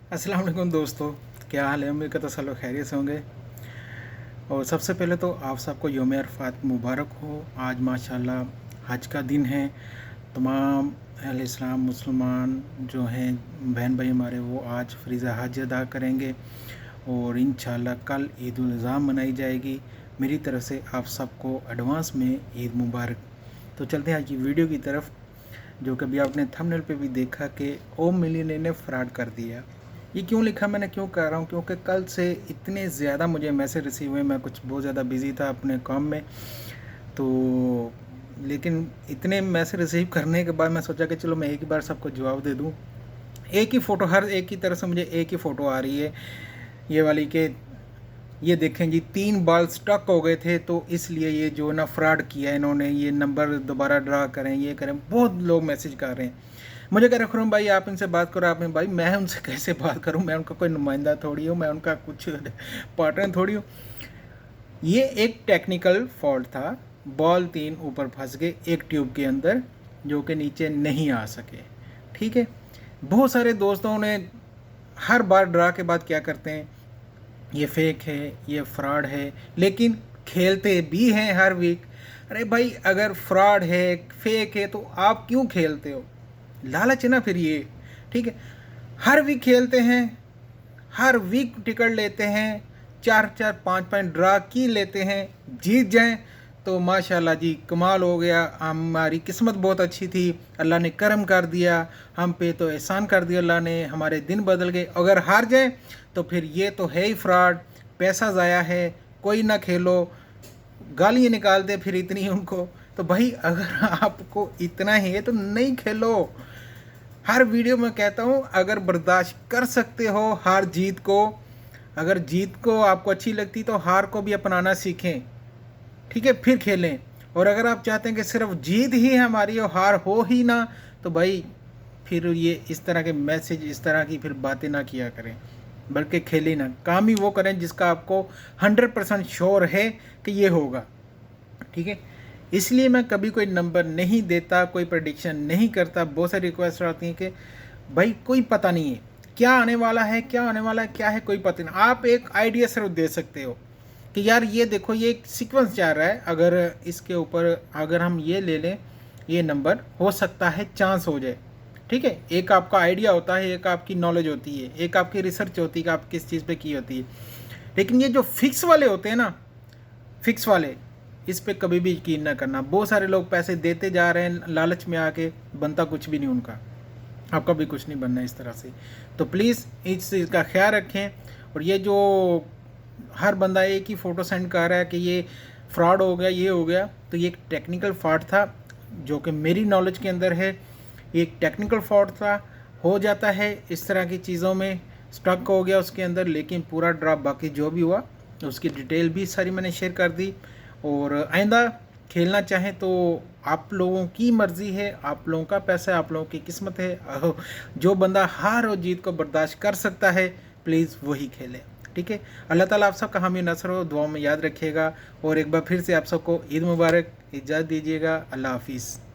अस्सलाम वालेकुम दोस्तों, क्या हाल है? उम्मीद करता सब लोग खैरियत से होंगे। और सबसे पहले तो आप सबको यौम अरफात मुबारक हो। आज माशाल्लाह हज का दिन है। तमाम अहले इस्लाम मुसलमान जो हैं बहन भाई हमारे, वो आज फ़रीज़ा हज अदा करेंगे और इंशाल्लाह कल ईद उल अज़हा मनाई जाएगी। मेरी तरफ से आप सबको एडवांस में ईद मुबारक। तो चलते हैं आज की वीडियो की तरफ। जो कभी आपने थंबनेल पे भी देखा कि ओम मिलियनेयर ने फ्रॉड कर दिया। ये क्यों लिखा, मैंने क्यों कर रहा हूँ, क्योंकि कल से इतने ज़्यादा मुझे मैसेज रिसीव हुए। मैं कुछ बहुत ज़्यादा बिज़ी था अपने काम में, तो लेकिन इतने मैसेज रिसीव करने के बाद मैं सोचा कि चलो मैं एक ही बार सबको जवाब दे दूँ। एक ही फ़ोटो, हर एक की तरफ से मुझे एक ही फ़ोटो आ रही है, ये वाली के ये देखें जी 3 बाल स्टक हो गए थे, तो इसलिए ये जो ना फ्रॉड किया इन्होंने, ये नंबर दोबारा ड्रा करें, ये करें। बहुत लोग मैसेज कर रहे हैं। मुझे कह रहे खुरम भाई आप इनसे बात करो। आपने भाई मैं उनसे कैसे बात करूं? मैं उनका कोई नुमाइंदा थोड़ी हूँ, मैं उनका कुछ पार्टनर थोड़ी हूँ। ये एक टेक्निकल फॉल्ट था। बॉल 3 ऊपर फंस गए एक ट्यूब के अंदर, जो कि नीचे नहीं आ सके। ठीक है। बहुत सारे दोस्तों ने हर बार ड्रा के बाद क्या करते हैं, ये फेक है, ये फ्रॉड है, लेकिन खेलते भी हैं हर वीक। अरे भाई अगर फ्रॉड है, फेक है, तो आप क्यों खेलते हो? लालच है ना फिर ये। ठीक है। हर वीक खेलते हैं, हर वीक टिकट लेते हैं, 4-4 5-5 ड्रा की लेते हैं, जीत जाएं तो माशाल्लाह जी कमाल हो गया। हमारी किस्मत बहुत अच्छी थी, अल्लाह ने करम कर दिया, हम पे तो एहसान कर दिया अल्लाह ने, हमारे दिन बदल गए। अगर हार जाए तो फिर ये तो है ही फ्रॉड, पैसा ज़ाया है, कोई ना खेलो, गालियाँ निकालते फिर इतनी उनको। तो भाई अगर आपको इतना ही है तो नहीं खेलो। हर वीडियो में कहता हूँ अगर बर्दाश्त कर सकते हो हार जीत को, अगर जीत को आपको अच्छी लगती तो हार को भी अपनाना सीखें। ठीक है, फिर खेलें। और अगर आप चाहते हैं कि सिर्फ जीत ही हमारी और हार हो ही ना, तो भाई फिर ये इस तरह के मैसेज, इस तरह की फिर बातें ना किया करें, बल्कि खेलें ना। काम ही वो करें जिसका आपको 100% श्योर है कि ये होगा। ठीक है। इसलिए मैं कभी कोई नंबर नहीं देता, कोई प्रडिक्शन नहीं करता। बहुत सारी रिक्वेस्ट आती हैं कि भाई कोई पता नहीं है क्या आने वाला है, क्या आने वाला है, क्या है, कोई पता नहीं। आप एक आइडिया सिर्फ दे सकते हो कि यार ये देखो ये एक सीक्वेंस जा रहा है, अगर इसके ऊपर अगर हम ये ले लें, ये नंबर हो सकता है, चांस हो जाए। ठीक है। एक आपका आइडिया होता है, एक आपकी नॉलेज होती है, एक आपकी रिसर्च होती है कि आप किस चीज़ पे की होती है। लेकिन ये जो फिक्स वाले होते हैं ना, फिक्स वाले, इस पे कभी भी यकीन ना करना। बहुत सारे लोग पैसे देते जा रहे हैं लालच में आके, बनता कुछ भी नहीं उनका। आपका भी कुछ नहीं बनना इस तरह से। तो प्लीज़ इस चीज़ का ख्याल रखें। और ये जो हर बंदा एक ही फ़ोटो सेंड कर रहा है कि ये फ्रॉड हो गया, ये हो गया, तो ये एक टेक्निकल फॉल्ट था जो कि मेरी नॉलेज के अंदर है। ये एक टेक्निकल फॉल्ट था, हो जाता है इस तरह की चीज़ों में, स्टक हो गया उसके अंदर। लेकिन पूरा ड्रॉप बाकी जो भी हुआ उसकी डिटेल भी सारी मैंने शेयर कर दी। और आइंदा खेलना चाहें तो आप लोगों की मर्ज़ी है, आप लोगों का पैसा है, आप लोगों की किस्मत है। जो बंदा हार और जीत को बर्दाश्त कर सकता है प्लीज़ वही खेले। ठीक है। अल्लाह ताला आप सबका हामी नसर हो, दुआ में याद रखिएगा। और एक बार फिर से आप सबको ईद मुबारक, इजाज़त दीजिएगा। अल्लाह हाफिज़।